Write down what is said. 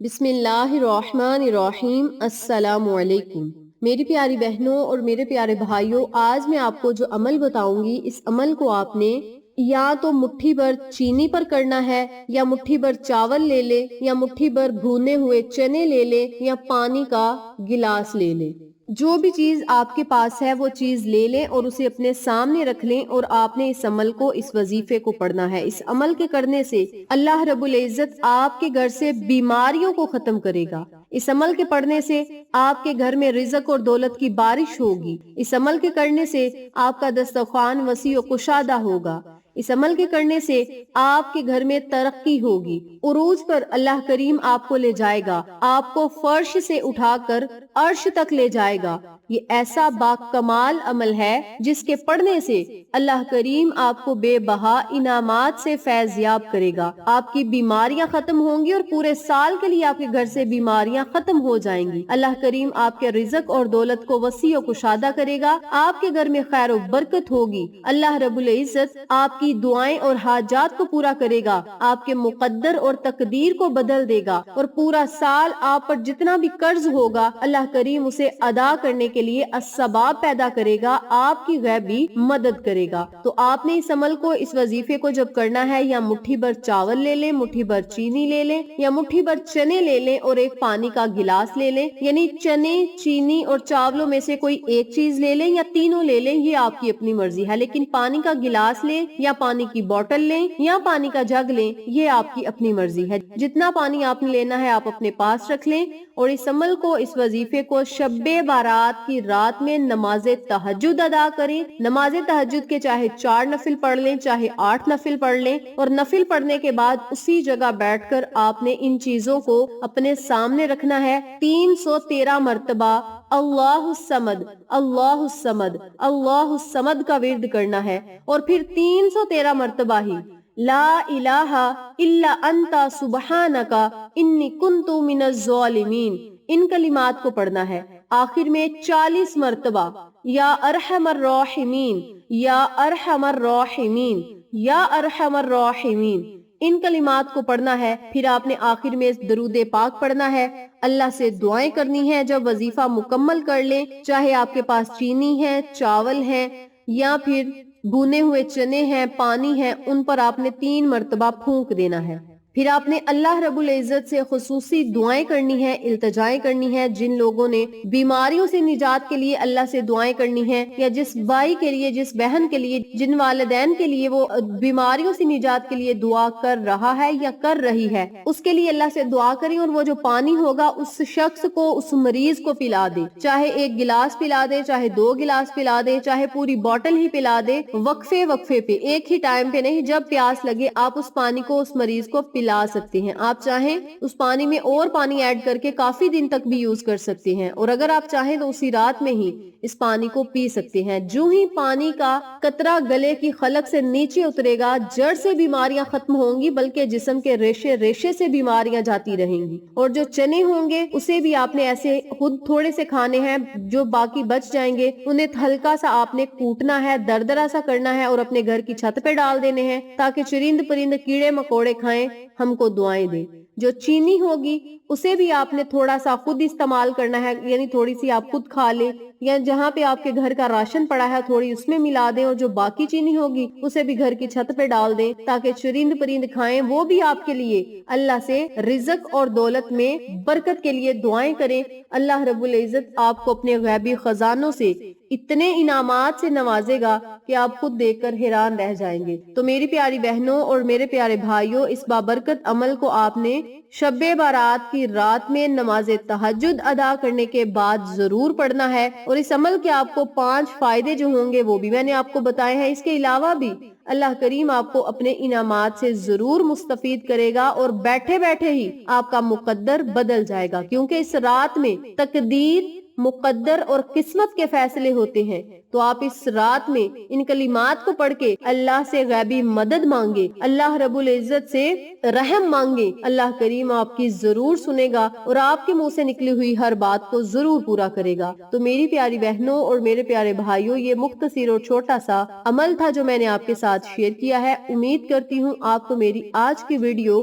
بسم اللہ الرحمن الرحیم۔ السلام علیکم میری پیاری بہنوں اور میرے پیارے بھائیوں، آج میں آپ کو جو عمل بتاؤں گی، اس عمل کو آپ نے یا تو مٹھی بھر چینی پر کرنا ہے، یا مٹھی بھر چاول لے لے، یا مٹھی بھر بھونے ہوئے چنے لے لے، یا پانی کا گلاس لے لے۔ جو بھی چیز آپ کے پاس ہے وہ چیز لے لیں اور اسے اپنے سامنے رکھ لیں، اور آپ نے اس عمل کو، اس وظیفے کو پڑھنا ہے۔ اس عمل کے کرنے سے اللہ رب العزت آپ کے گھر سے بیماریوں کو ختم کرے گا۔ اس عمل کے پڑھنے سے آپ کے گھر میں رزق اور دولت کی بارش ہوگی۔ اس عمل کے کرنے سے آپ کا دسترخوان وسیع و کشادہ ہوگا۔ اس عمل کے کرنے سے آپ کے گھر میں ترقی ہوگی۔ عروج پر اللہ کریم آپ کو لے جائے گا، آپ کو فرش سے اٹھا کر عرش تک لے جائے گا۔ یہ ایسا باکمال عمل ہے جس کے پڑھنے سے اللہ کریم آپ کو بے بہا انعامات سے فیض یاب کرے گا۔ آپ کی بیماریاں ختم ہوں گی اور پورے سال کے لیے آپ کے گھر سے بیماریاں ختم ہو جائیں گی۔ اللہ کریم آپ کے رزق اور دولت کو وسیع و کشادہ کرے گا۔ آپ کے گھر میں خیر و برکت ہوگی۔ اللہ رب العزت آپ کی دعائیں اور حاجات کو پورا کرے گا، آپ کے مقدر اور تقدیر کو بدل دے گا، اور پورا سال آپ پر جتنا بھی قرض ہوگا اللہ کریم اسے ادا کرنے کے لیے اسباب پیدا کرے گا، آپ کی غیبی مدد کرے گا۔ تو آپ نے اس عمل کو، اس وظیفے کو جب کرنا ہے، یا مٹھی بھر چاول لے لیں، مٹھی بھر چینی لے لیں، یا مٹھی بھر چنے لے لیں اور ایک پانی کا گلاس لے لیں، یعنی چنے، چینی اور چاولوں میں سے کوئی ایک چیز لے لیں یا تینوں لے لیں، یہ آپ کی اپنی مرضی ہے، لیکن پانی کا گلاس لیں یا پانی کی بوتل لیں یا پانی کا جگ لیں، یہ آپ کی اپنی مرضی ہے۔ جتنا پانی آپ نے لینا ہے آپ اپنے پاس رکھ لیں، اور اس عمل کو، اس وظیفے کو شب بارات کی رات میں نماز تہجد ادا کریں۔ نماز تہجد کے چاہے 4 نفل پڑھ لیں، چاہے 8 نفل پڑھ لیں، اور نفل پڑھنے کے بعد اسی جگہ بیٹھ کر آپ نے ان چیزوں کو اپنے سامنے رکھنا ہے 313 مرتبہ اللہ الصمد، اللہ الصمد، اللہ الصمد کا ورد کرنا ہے، اور پھر 313 مرتبہ ہی لا الہ الا انت سبحانک انی کنت من الظالمین، ان کلمات کو پڑھنا ہے۔ آخر میں 40 مرتبہ یا ارحم الراحمین، یا ارحم الراحمین، یا ارحم الراحمین، ان کلمات کو پڑھنا ہے۔ پھر آپ نے آخر میں درود پاک پڑھنا ہے، اللہ سے دعائیں کرنی ہے۔ جب وظیفہ مکمل کر لیں، چاہے آپ کے پاس چینی ہے، چاول ہے، یا پھر بھونے ہوئے چنے ہیں، پانی ہے، ان پر آپ نے 3 مرتبہ پھونک دینا ہے۔ پھر آپ نے اللہ رب العزت سے خصوصی دعائیں کرنی ہیں، التجائیں کرنی ہیں۔ جن لوگوں نے بیماریوں سے نجات کے لیے اللہ سے دعائیں کرنی ہیں، یا جس بھائی کے لیے، جس بہن کے لیے، جن والدین کے لیے وہ بیماریوں سے نجات کے لیے دعا کر رہا ہے یا کر رہی ہے، اس کے لیے اللہ سے دعا کریں، اور وہ جو پانی ہوگا اس شخص کو، اس مریض کو پلا دے۔ چاہے 1 گلاس پلا دے، چاہے 2 گلاس پلا دے، چاہے پوری بوتل ہی پلا دے، وقفے وقفے پہ، ایک ہی ٹائم پہ نہیں، جب پیاس لگے آپ اس پانی کو اس مریض کو پلا سکتے ہیں۔ آپ چاہیں اس پانی میں اور پانی ایڈ کر کے کافی دن تک بھی یوز کر سکتے ہیں، اور اگر آپ چاہیں تو اسی رات میں ہی اس پانی کو پی سکتے ہیں۔ جو ہی پانی کا قطرہ گلے کی خلق سے نیچے اترے گا، جڑ سے بیماریاں ختم ہوں گی، بلکہ جسم کے ریشے ریشے سے بیماریاں جاتی رہیں گی۔ اور جو چنے ہوں گے اسے بھی آپ نے ایسے خود تھوڑے سے کھانے ہیں، جو باقی بچ جائیں گے انہیں ہلکا سا آپ نے کوٹنا ہے، دردرا سا کرنا ہے، اور اپنے گھر کی چھت پہ ڈال دینے ہیں، تاکہ چرند پرند کیڑے مکوڑے کھائیں، ہم کو دعائیں دیں۔ جو چینی ہوگی اسے بھی آپ نے تھوڑا سا خود استعمال کرنا ہے، یعنی تھوڑی سی آپ خود کھا لیں، یا جہاں پہ آپ کے گھر کا راشن پڑا ہے تھوڑی اس میں ملا دیں، اور جو باقی چینی ہوگی اسے بھی گھر کی چھت پہ ڈال دیں، تاکہ چرند پرند کھائیں، وہ بھی آپ کے لیے اللہ سے رزق اور دولت میں برکت کے لیے دعائیں کریں۔ اللہ رب العزت آپ کو اپنے غیبی خزانوں سے اتنے انعامات سے نوازے گا کہ آپ خود دیکھ کر حیران رہ جائیں گے۔ تو میری پیاری بہنوں اور میرے پیارے بھائیوں، اس بابرکت عمل کو آپ نے شب بارات کی رات میں نماز تہجد ادا کرنے کے بعد ضرور پڑھنا ہے، اور اس عمل کے آپ کو 5 فائدے جو ہوں گے وہ بھی میں نے آپ کو بتائے ہیں۔ اس کے علاوہ بھی اللہ کریم آپ کو اپنے انعامات سے ضرور مستفید کرے گا، اور بیٹھے بیٹھے ہی آپ کا مقدر بدل جائے گا، کیونکہ اس رات میں تقدیر، مقدر اور قسمت کے فیصلے ہوتے ہیں۔ تو آپ اس رات میں ان کلمات کو پڑھ کے اللہ سے غیبی مدد مانگے، اللہ رب العزت سے رحم مانگے، اللہ کریم آپ کی ضرور سنے گا، اور آپ کے منہ سے نکلی ہوئی ہر بات کو ضرور پورا کرے گا۔ تو میری پیاری بہنوں اور میرے پیارے بھائیوں، یہ مختصر اور چھوٹا سا عمل تھا جو میں نے آپ کے ساتھ شیئر کیا ہے۔ امید کرتی ہوں آپ کو میری آج کی ویڈیو